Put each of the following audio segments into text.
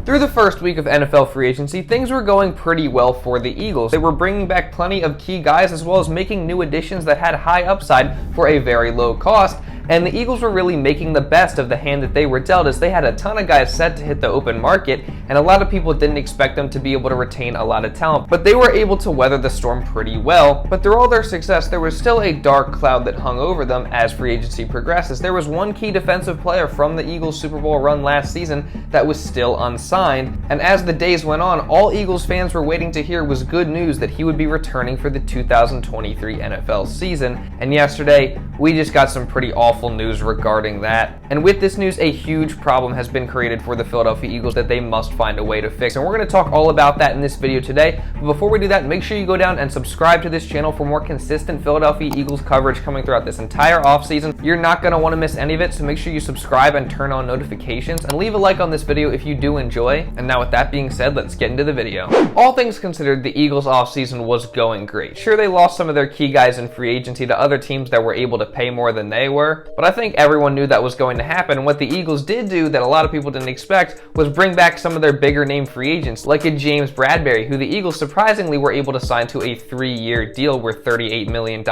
Through the first week of NFL free agency, things were going pretty well for the Eagles. They were bringing back plenty of key guys as well as making new additions that had high upside for a very low cost. And the Eagles were really making the best of the hand that they were dealt, as they had a ton of guys set to hit the open market, and a lot of people didn't expect them to be able to retain a lot of talent. But they were able to weather the storm pretty well. But through all their success, there was still a dark cloud that hung over them as free agency progresses. There was one key defensive player from the Eagles Super Bowl run last season that was still unsigned, and as the days went on, all Eagles fans were waiting to hear was good news that he would be returning for the 2023 NFL season. And yesterday, we just got some pretty awful news regarding that. And with this news, a huge problem has been created for the Philadelphia Eagles that they must find a way to fix. And we're going to talk all about that in this video today. But before we do that, make sure you go down and subscribe to this channel for more consistent Philadelphia Eagles coverage coming throughout this entire offseason. You're not going to want to miss any of it, so make sure you subscribe and turn on notifications, and leave a like on this video if you do enjoy. And now with that being said, let's get into the video. All things considered, the Eagles offseason was going great. Sure, they lost some of their key guys in free agency to other teams that were able to pay more than they were, but I think everyone knew that was going to happen. And what the Eagles did do that a lot of people didn't expect was bring back some of their bigger name free agents, like a James Bradberry, who the Eagles surprisingly were able to sign to a 3-year deal worth $38 million.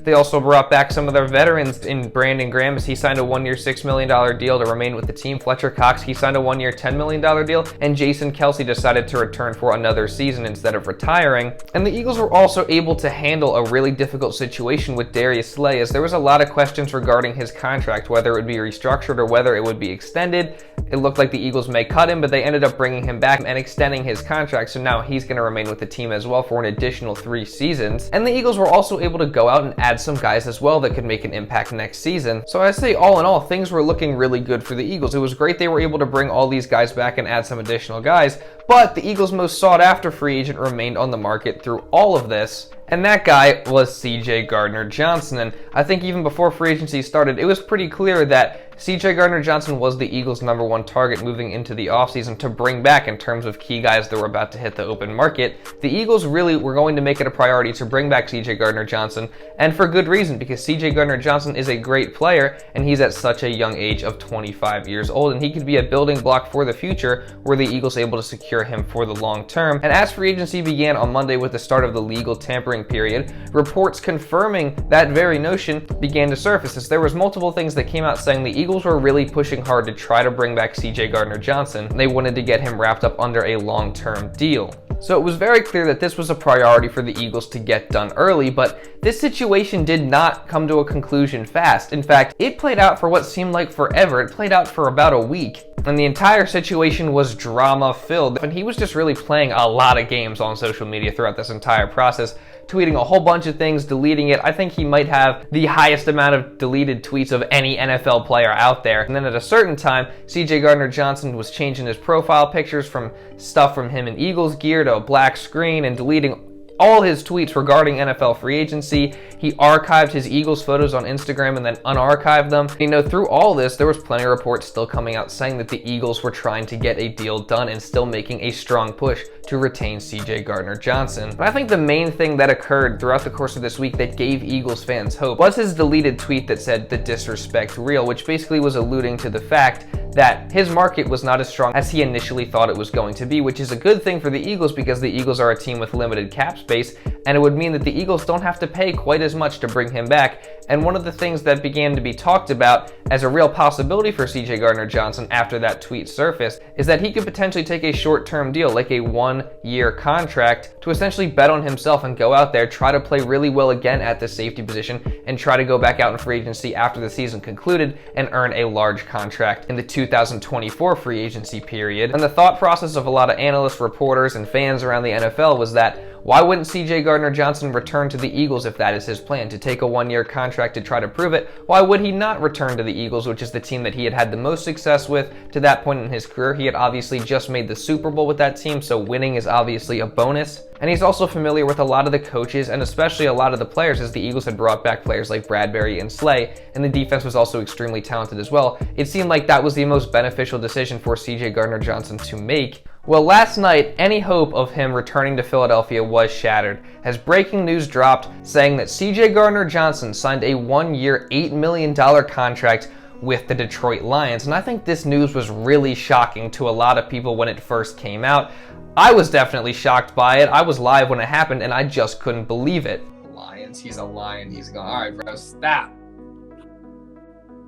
They also brought back some of their veterans in Brandon Graham, as he signed a 1-year $6 million deal to remain with the team. Fletcher Cox, he signed a 1-year $10 million deal, and Jason Kelce decided to return for another season instead of retiring. And the Eagles were also able to handle a really difficult situation with Darius Slay, as there was a lot of questions regarding his contract, whether it would be restructured or whether it would be extended. It looked like the Eagles may cut him, but they ended up bringing him back and extending his contract, so now he's going to remain with the team as well for an additional 3 seasons. And the Eagles were also able to go out and add some guys as well that could make an impact next season. So I say all in all, things were looking really good for the Eagles. It was great they were able to bring all these guys back and add some additional guys, but the Eagles' most sought after free agent remained on the market through all of this, and that guy was CJ Gardner-Johnson. And I think even before free agency started, it was pretty clear that CJ Gardner-Johnson was the Eagles' #1 target moving into the offseason to bring back in terms of key guys that were about to hit the open market. The Eagles really were going to make it a priority to bring back CJ Gardner-Johnson, and for good reason, because CJ Gardner-Johnson is a great player, and he's at such a young age of 25 years old, and he could be a building block for the future were the Eagles able to secure him for the long term. And as free agency began on Monday with the start of the legal tampering period, reports confirming that very notion began to surface, as there was multiple things that came out saying the Eagles were really pushing hard to try to bring back CJ Gardner-Johnson. They wanted to get him wrapped up under a long-term deal. So it was very clear that this was a priority for the Eagles to get done early, but this situation did not come to a conclusion fast. In fact, it played out for what seemed like forever. It played out for about a week, and the entire situation was drama-filled. And he was just really playing a lot of games on social media throughout this entire process, tweeting a whole bunch of things, deleting it. I think he might have the highest amount of deleted tweets of any NFL player out there. And then at a certain time, CJ Gardner-Johnson was changing his profile pictures from stuff from him in Eagles gear to a black screen and deleting all his tweets regarding NFL free agency. He archived his Eagles photos on Instagram and then unarchived them. You know, through all this, there was plenty of reports still coming out saying that the Eagles were trying to get a deal done and still making a strong push to retain CJ Gardner-Johnson. But I think the main thing that occurred throughout the course of this week that gave Eagles fans hope was his deleted tweet that said "the disrespect real," which basically was alluding to the fact that his market was not as strong as he initially thought it was going to be, which is a good thing for the Eagles because the Eagles are a team with limited cap space, and it would mean that the Eagles don't have to pay quite as much to bring him back. And one of the things that began to be talked about as a real possibility for CJ Gardner-Johnson after that tweet surfaced is that he could potentially take a short-term deal, like a 1-year contract, to essentially bet on himself and go out there, try to play really well again at the safety position, and try to go back out in free agency after the season concluded and earn a large contract in the 2024 free agency period. And the thought process of a lot of analysts, reporters, and fans around the NFL was that why wouldn't CJ Gardner-Johnson return to the Eagles if that is his plan, to take a 1-year contract to try to prove it? Why would he not return to the Eagles, which is the team that he had had the most success with to that point in his career? He had obviously just made the Super Bowl with that team, so winning is obviously a bonus. And he's also familiar with a lot of the coaches and especially a lot of the players, as the Eagles had brought back players like Bradberry and Slay, and the defense was also extremely talented as well. It seemed like that was the most beneficial decision for CJ Gardner-Johnson to make. Well, last night, any hope of him returning to Philadelphia was shattered, as breaking news dropped saying that CJ Gardner-Johnson signed a 1-year, $8 million contract with the Detroit Lions. And I think this news was really shocking to a lot of people when it first came out. I was definitely shocked by it. I was live when it happened, and I just couldn't believe it. Lions, he's a lion. He's going, all right, bro, stop.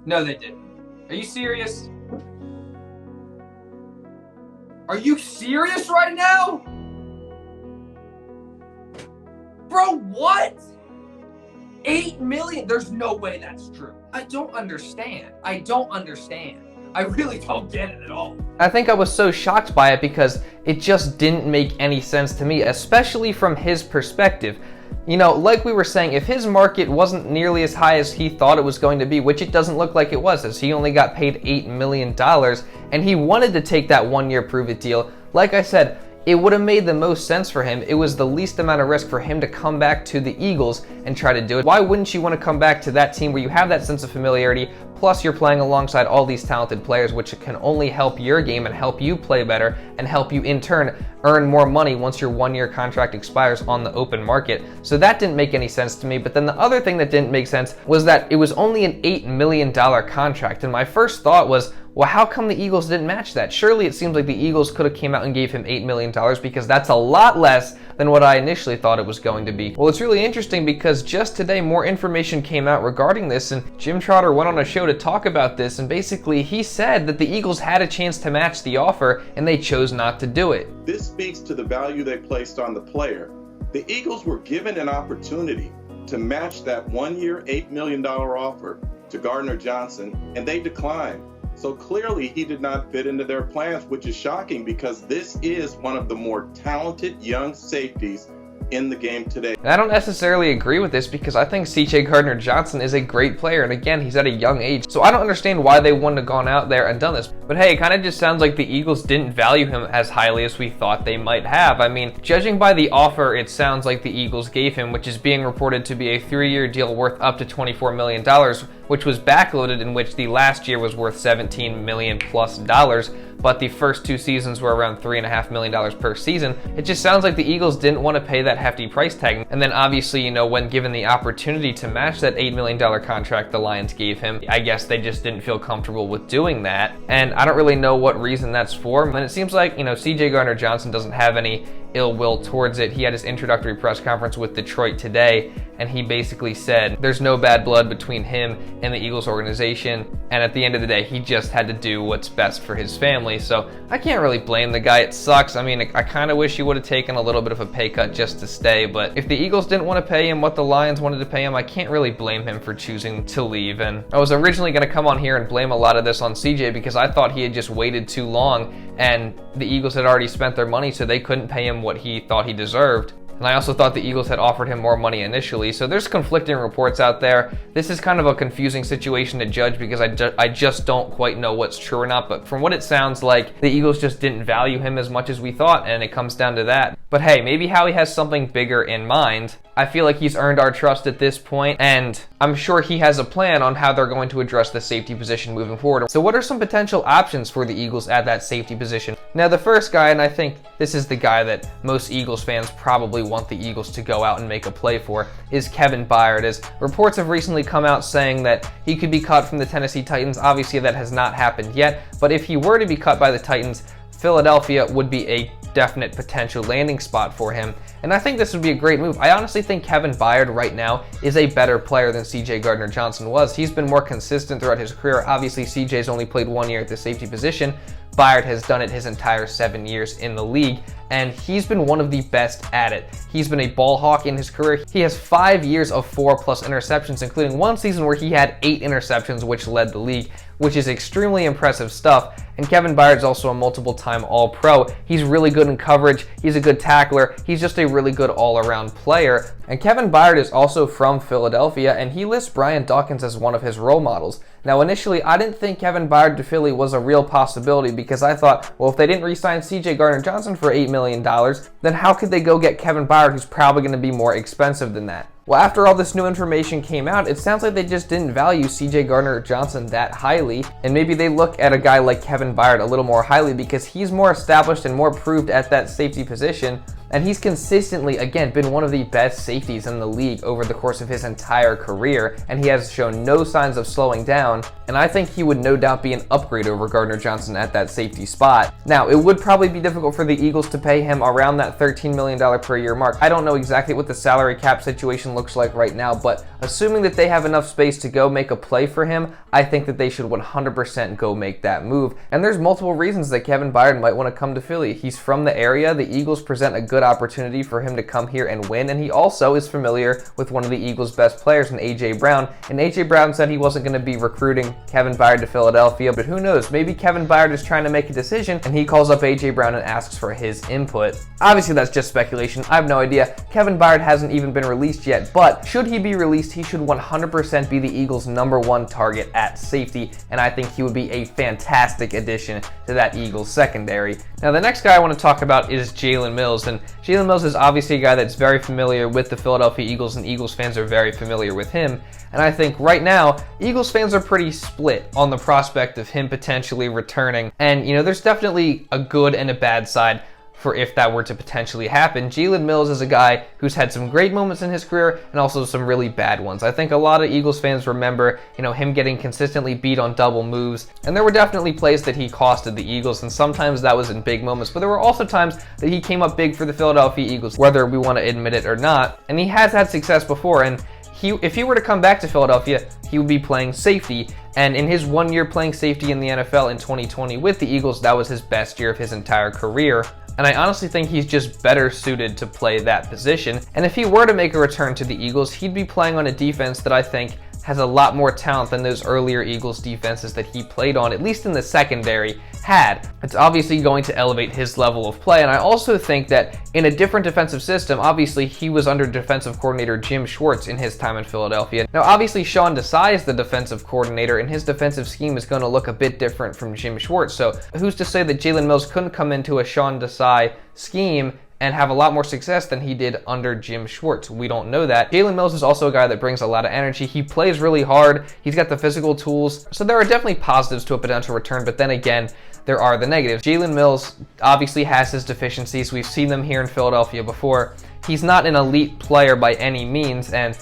No, they didn't. Are you serious? Are you serious right now? Bro, what? 8 million? There's no way that's true. I don't understand. I really don't get it at all. I think I was so shocked by it because it just didn't make any sense to me, especially from his perspective. You know, like we were saying, if his market wasn't nearly as high as he thought it was going to be, which it doesn't look like it was, as he only got paid $8 million, and he wanted to take that one-year prove-it deal, like I said, it would have made the most sense for him. It was the least amount of risk for him to come back to the Eagles and try to do it. Why wouldn't you want to come back to that team where you have that sense of familiarity, plus you're playing alongside all these talented players, which can only help your game and help you play better and help you in turn earn more money once your one-year contract expires on the open market. So that didn't make any sense to me. But then the other thing that didn't make sense was that it was only an $8 million contract. And my first thought was, well, how come the Eagles didn't match that? Surely it seems like the Eagles could have came out and gave him $8 million because that's a lot less than what I initially thought it was going to be. Well, it's really interesting because just today more information came out regarding this, and Jim Trotter went on a show to talk about this, and basically he said that the Eagles had a chance to match the offer and they chose not to do it. This speaks to the value they placed on the player. The Eagles were given an opportunity to match that one-year $8 million offer to Gardner-Johnson, and they declined. So clearly he did not fit into their plans, which is shocking because this is one of the more talented young safeties in the game today. And I don't necessarily agree with this because I think CJ Gardner-Johnson is a great player, and again, he's at a young age, so I don't understand why they wouldn't have gone out there and done this. But hey, it kind of just sounds like the Eagles didn't value him as highly as we thought they might have. I mean, judging by the offer it sounds like the Eagles gave him, which is being reported to be a 3-year deal worth up to $24 million, which was backloaded, in which the last year was worth $17 million plus dollars, but the first 2 seasons were around $3.5 million per season. It just sounds like the Eagles didn't want to pay that hefty price tag. And then obviously, you know, when given the opportunity to match that $8 million contract the Lions gave him, I guess they just didn't feel comfortable with doing that. And I don't really know what reason that's for. And it seems like, you know, CJ Gardner-Johnson doesn't have any ill will towards it. He had his introductory press conference with Detroit today, and he basically said there's no bad blood between him and the Eagles organization, and at the end of the day, he just had to do what's best for his family. So I can't really blame the guy. It sucks. I mean, I kind of wish he would have taken a little bit of a pay cut just to stay, but if the Eagles didn't want to pay him what the Lions wanted to pay him, I can't really blame him for choosing to leave. And I was originally going to come on here and blame a lot of this on CJ because I thought he had just waited too long and the Eagles had already spent their money, so they couldn't pay him what he thought he deserved. And I also thought the Eagles had offered him more money initially, so there's conflicting reports out there. This is kind of a confusing situation to judge because I just don't quite know what's true or not, but from what it sounds like, the Eagles just didn't value him as much as we thought, and it comes down to that. But hey, maybe Howie has something bigger in mind. I feel like he's earned our trust at this point, and I'm sure he has a plan on how they're going to address the safety position moving forward. So what are some potential options for the Eagles at that safety position? Now, the first guy, and I think this is the guy that most Eagles fans probably want the Eagles to go out and make a play for, is Kevin Byard, as reports have recently come out saying that he could be cut from the Tennessee Titans. Obviously, that has not happened yet, but if he were to be cut by the Titans, Philadelphia would be a definite potential landing spot for him, and I think this would be a great move. I honestly think Kevin Byard right now is a better player than CJ Gardner-Johnson was. He's been more consistent throughout his career. Obviously, CJ's only played 1 year at the safety position. Byard has done it his entire 7 years in the league, and he's been one of the best at it. He's been a ball hawk in his career. He has 5 years of 4+ interceptions, including one season where he had 8 interceptions, which led the league, which is extremely impressive stuff. And Kevin Byard's also a multiple-time All-Pro. He's really good in coverage. He's a good tackler. He's just a really good all-around player. And Kevin Byard is also from Philadelphia, and he lists Brian Dawkins as one of his role models. Now, initially, I didn't think Kevin Byard to Philly was a real possibility because I thought, well, if they didn't re-sign CJ Gardner-Johnson for $8 million, then how could they go get Kevin Byard, who's probably going to be more expensive than that? Well, after all this new information came out, it sounds like they just didn't value CJ Gardner-Johnson that highly, and maybe they look at a guy like Kevin Byard a little more highly because he's more established and more proved at that safety position. And he's consistently, again, been one of the best safeties in the league over the course of his entire career, and he has shown no signs of slowing down, and I think he would no doubt be an upgrade over Gardner-Johnson at that safety spot. Now, it would probably be difficult for the Eagles to pay him around that $13 million per year mark. I don't know exactly what the salary cap situation looks like right now, but assuming that they have enough space to go make a play for him, I think that they should 100% go make that move. And there's multiple reasons that Kevin Byard might want to come to Philly. He's from the area. The Eagles present a good opportunity for him to come here and win, and he also is familiar with one of the Eagles' best players in AJ Brown. And AJ Brown said he wasn't going to be recruiting Kevin Byard to Philadelphia, but who knows? Maybe Kevin Byard is trying to make a decision and he calls up AJ Brown and asks for his input. Obviously, that's just speculation. I have no idea. Kevin Byard hasn't even been released yet, but should he be released, he should 100% be the Eagles' #1 target at safety, and I think he would be a fantastic addition to that Eagles secondary. Now, the next guy I want to talk about is Jalen Mills, and Jalen Mills is obviously a guy that's very familiar with the Philadelphia Eagles, and Eagles fans are very familiar with him. And I think right now, Eagles fans are pretty split on the prospect of him potentially returning. And, there's definitely a good and a bad side for if that were to potentially happen. Jalen Mills is a guy who's had some great moments in his career and also some really bad ones. I think a lot of Eagles fans remember, him getting consistently beat on double moves, and there were definitely plays that he costed the Eagles, and sometimes that was in big moments, but there were also times that he came up big for the Philadelphia Eagles, whether we want to admit it or not, and he has had success before, and if he were to come back to Philadelphia, he would be playing safety, and in his 1 year playing safety in the NFL in 2020 with the Eagles, that was his best year of his entire career. And I honestly think he's just better suited to play that position. And if he were to make a return to the Eagles, he'd be playing on a defense that I think has a lot more talent than those earlier Eagles defenses that he played on, at least in the secondary, had. It's obviously going to elevate his level of play, and I also think that in a different defensive system, obviously he was under defensive coordinator Jim Schwartz in his time in Philadelphia. Now obviously Sean Desai is the defensive coordinator, and his defensive scheme is going to look a bit different from Jim Schwartz, so who's to say that Jalen Mills couldn't come into a Sean Desai scheme and have a lot more success than he did under Jim Schwartz? We don't know that. Jalen Mills is also a guy that brings a lot of energy. He plays really hard. He's got the physical tools. So there are definitely positives to a potential return, but then again, there are the negatives. Jalen Mills obviously has his deficiencies. We've seen them here in Philadelphia before. He's not an elite player by any means, and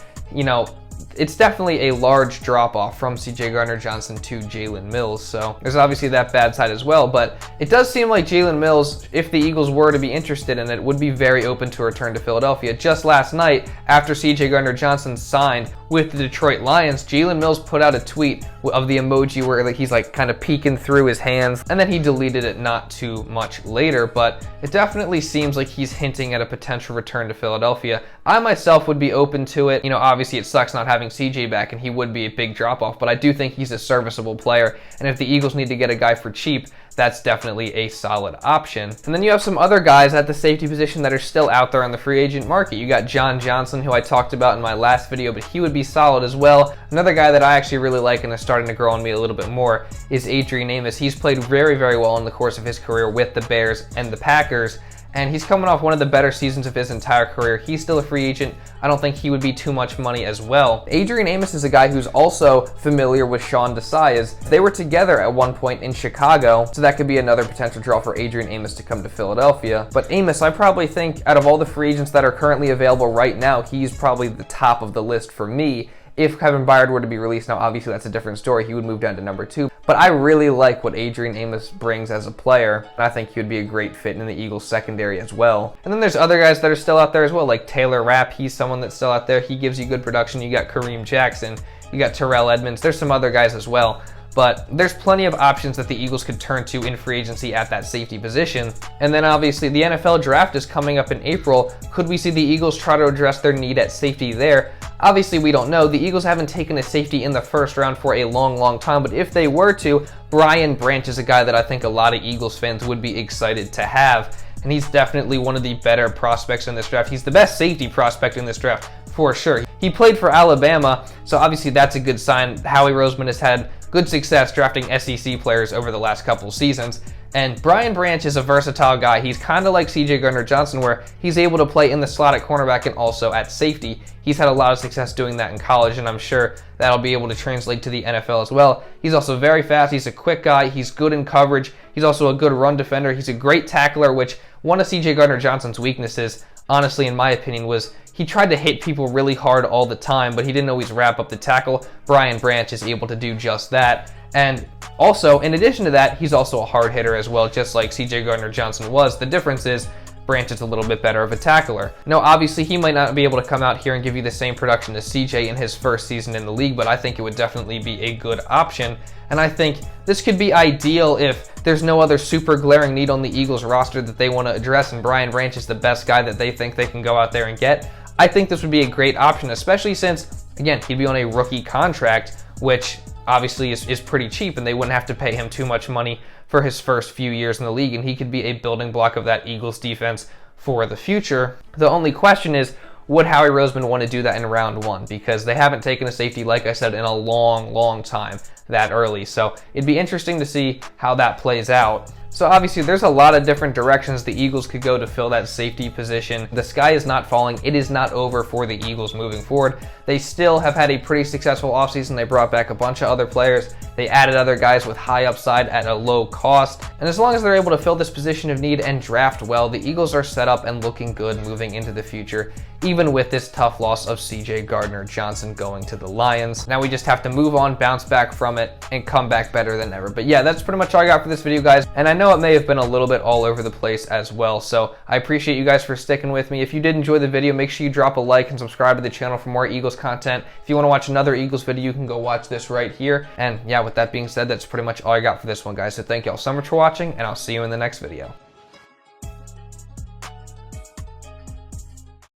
it's definitely a large drop-off from CJ Gardner-Johnson to Jalen Mills, so there's obviously that bad side as well, but it does seem like Jalen Mills, if the Eagles were to be interested in it, would be very open to return to Philadelphia. Just last night, after CJ Gardner-Johnson signed with the Detroit Lions, Jalen Mills put out a tweet of the emoji where he's kind of peeking through his hands, and then he deleted it not too much later, but it definitely seems like he's hinting at a potential return to Philadelphia. I myself would be open to it. Obviously it sucks not having CJ back, and he would be a big drop-off, but I do think he's a serviceable player, and if the Eagles need to get a guy for cheap, that's definitely a solid option. And then you have some other guys at the safety position that are still out there on the free agent market. You got John Johnson, who I talked about in my last video, but he would be solid as well. Another guy that I actually really like and is starting to grow on me a little bit more is Adrian Amos. He's played very, very well in the course of his career with the Bears and the Packers, and he's coming off one of the better seasons of his entire career. He's still a free agent. I don't think he would be too much money as well. Adrian Amos is a guy who's also familiar with Sean Desai, as they were together at one point in Chicago, so that could be another potential draw for Adrian Amos to come to Philadelphia. But Amos, I probably think out of all the free agents that are currently available right now, he's probably the top of the list for me. If Kevin Byard were to be released, now obviously that's a different story, he would move down to #2, but I really like what Adrian Amos brings as a player, and I think he would be a great fit in the Eagles secondary as well. And then there's other guys that are still out there as well, like Taylor Rapp. He's someone that's still out there. He gives you good production. You got Kareem Jackson, you got Terrell Edmunds, there's some other guys as well. But there's plenty of options that the Eagles could turn to in free agency at that safety position. And then obviously the NFL draft is coming up in April. Could we see the Eagles try to address their need at safety there? Obviously we don't know. The Eagles haven't taken a safety in the first round for a long, long time, but if they were to, Brian Branch is a guy that I think a lot of Eagles fans would be excited to have. And he's definitely one of the better prospects in this draft. He's the best safety prospect in this draft, for sure. He played for Alabama, so obviously that's a good sign. Howie Roseman has had good success drafting SEC players over the last couple seasons. And Brian Branch is a versatile guy. He's kind of like CJ Gardner-Johnson, where he's able to play in the slot at cornerback and also at safety. He's had a lot of success doing that in college, and I'm sure that'll be able to translate to the NFL as well. He's also very fast. He's a quick guy. He's good in coverage. He's also a good run defender. He's a great tackler, which one of CJ Gardner-Johnson's weaknesses, honestly, in my opinion, was he tried to hit people really hard all the time, but he didn't always wrap up the tackle. Brian Branch is able to do just that. And also, in addition to that, he's also a hard hitter as well, just like CJ Gardner-Johnson was. The difference is Branch is a little bit better of a tackler. Now, obviously, he might not be able to come out here and give you the same production as CJ in his first season in the league, but I think it would definitely be a good option. And I think this could be ideal if there's no other super glaring need on the Eagles roster that they want to address, and Brian Branch is the best guy that they think they can go out there and get. I think this would be a great option, especially since, again, he'd be on a rookie contract, which obviously is pretty cheap, and they wouldn't have to pay him too much money for his first few years in the league, and he could be a building block of that Eagles defense for the future. The only question is, would Howie Roseman want to do that in round one? Because they haven't taken a safety, like I said, in a long time that early. So it'd be interesting to see how that plays out. So obviously there's a lot of different directions the Eagles could go to fill that safety position. The sky is not falling. It is not over for the Eagles moving forward. They still have had a pretty successful offseason. They brought back a bunch of other players. They added other guys with high upside at a low cost. And as long as they're able to fill this position of need and draft well, the Eagles are set up and looking good moving into the future, even with this tough loss of CJ Gardner-Johnson going to the Lions. Now we just have to move on, bounce back from it, and come back better than ever. But yeah, that's pretty much all I got for this video, guys. And I know it may have been a little bit all over the place as well, so I appreciate you guys for sticking with me. If you did enjoy the video, make sure you drop a like and subscribe to the channel for more Eagles content. If you want to watch another Eagles video, you can go watch this right here. And yeah, with that being said, that's pretty much all I got for this one, guys. So thank y'all so much for watching, and I'll see you in the next video.